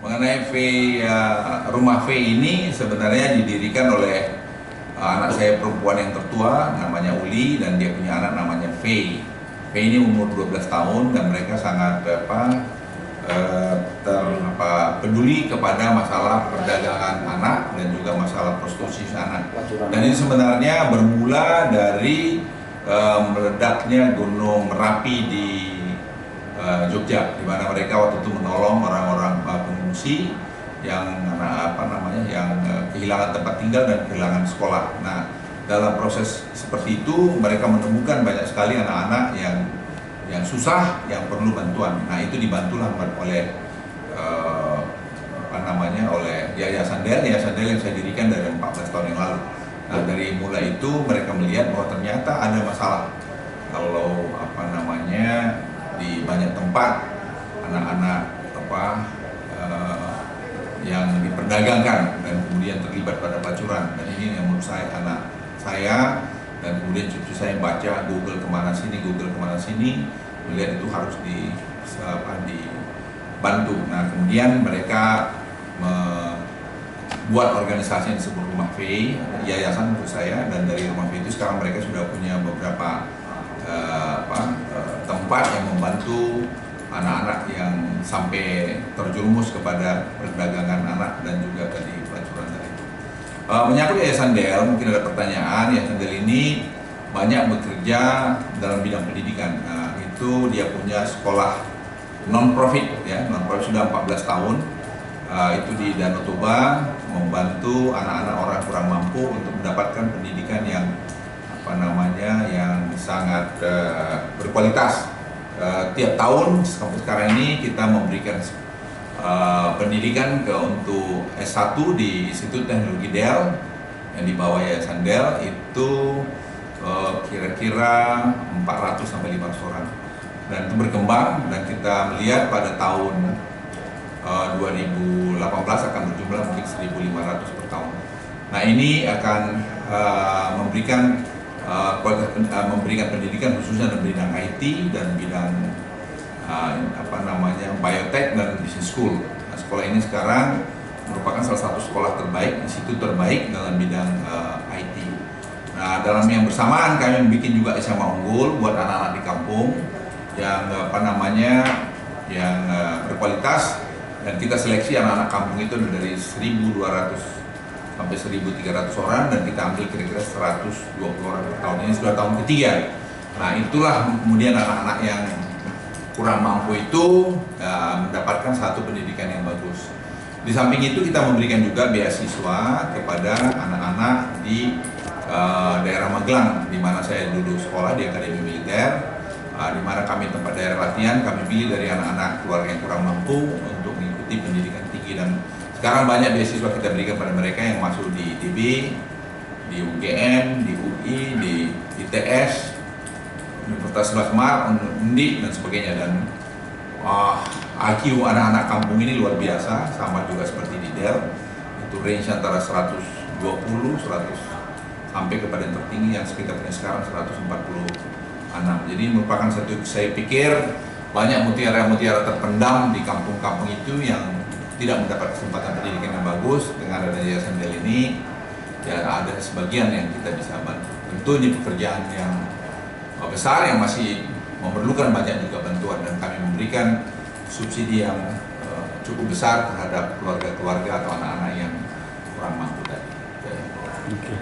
Mengenai rumah V ini sebenarnya didirikan oleh anak saya perempuan yang tertua, namanya Uli, dan dia punya anak namanya V. V ini umur 12 tahun dan mereka sangat peduli kepada masalah perdagangan anak dan juga masalah prostitusi anak. Dan ini sebenarnya bermula dari meledaknya Gunung Merapi di Jogja, di mana mereka waktu itu menolong orang-orang pengungsi yang kehilangan tempat tinggal dan kehilangan sekolah. Nah, dalam proses seperti itu mereka menemukan banyak sekali anak-anak yang susah, yang perlu bantuan. Nah, itu dibantulah oleh oleh Yayasan Del yang saya dirikan dari 14 tahun yang lalu. Nah, dari mulai itu mereka melihat bahwa ternyata ada masalah kalau di banyak tempat anak-anak yang diperdagangkan dan kemudian terlibat pada pelacuran. Dan ini yang menurut saya, anak saya dan kemudian cucu saya baca Google kemana sini, melihat itu harus dibantu. Nah, kemudian mereka membuat organisasi yang disebut Rumah V, yayasan menurut saya, dan dari Rumah V itu sekarang mereka sudah punya beberapa tempat yang membantu anak-anak yang sampai terjerumus kepada perdagangan anak dan juga tadi pelacuran tadi. Menyangkut Yayasan Del, mungkin ada pertanyaan. Yayasan Del ini banyak bekerja dalam bidang pendidikan. Nah, itu dia punya sekolah non-profit, ya, non-profit sudah 14 tahun. Itu di Danau Toba, membantu anak-anak orang kurang mampu untuk mendapatkan pendidikan yang yang sangat berkualitas. Tiap tahun sampai sekarang ini kita memberikan pendidikan untuk S1 di Institut Teknologi Del yang di bawah Yayasan Del, itu kira-kira 400 sampai 500 orang, dan itu berkembang, dan kita melihat pada tahun 2018 akan berjumlah mungkin 1.500 per tahun. Nah, ini akan memberikan pendidikan khususnya dalam bidang IT dan bidang biotech dan business school. Nah, sekolah ini sekarang merupakan salah satu sekolah terbaik, institut terbaik dalam bidang IT. Nah, dalam yang bersamaan kami membuat juga SMA unggul buat anak-anak di kampung yang yang berkualitas, dan kita seleksi anak-anak kampung itu dari 1.200 sampai 1.300 orang, dan kita ambil kira-kira 120 orang per tahun. Ini sudah tahun ketiga. Nah, itulah kemudian anak-anak yang kurang mampu itu mendapatkan satu pendidikan yang bagus. Di samping itu kita memberikan juga beasiswa kepada anak-anak di daerah Magelang, di mana saya dulu sekolah di Akademi Militer, di mana kami tempat daerah latihan, kami pilih dari anak-anak keluarga yang kurang mampu untuk mengikuti pendidikan tinggi. Dan sekarang banyak beasiswa kita berikan pada mereka yang masuk di ITB, di UGM, di UI, di ITS, Universitas Basmar, Undi, dan sebagainya. Dan IQ anak-anak kampung ini luar biasa, sama juga seperti di Del. Itu range antara 120, 100 sampai kepada yang tertinggi yang kita punya sekarang 146. Jadi merupakan satu, saya pikir banyak mutiara-mutiara terpendam di kampung-kampung itu yang tidak mendapat kesempatan pendidikan yang bagus. Dengan adanya Yayasan Del ini, ya ada sebagian yang kita bisa bantu. Tentu ini pekerjaan yang besar yang masih memerlukan banyak juga bantuan, dan kami memberikan subsidi yang cukup besar terhadap keluarga-keluarga atau anak-anak yang kurang mampu tadi. Okay.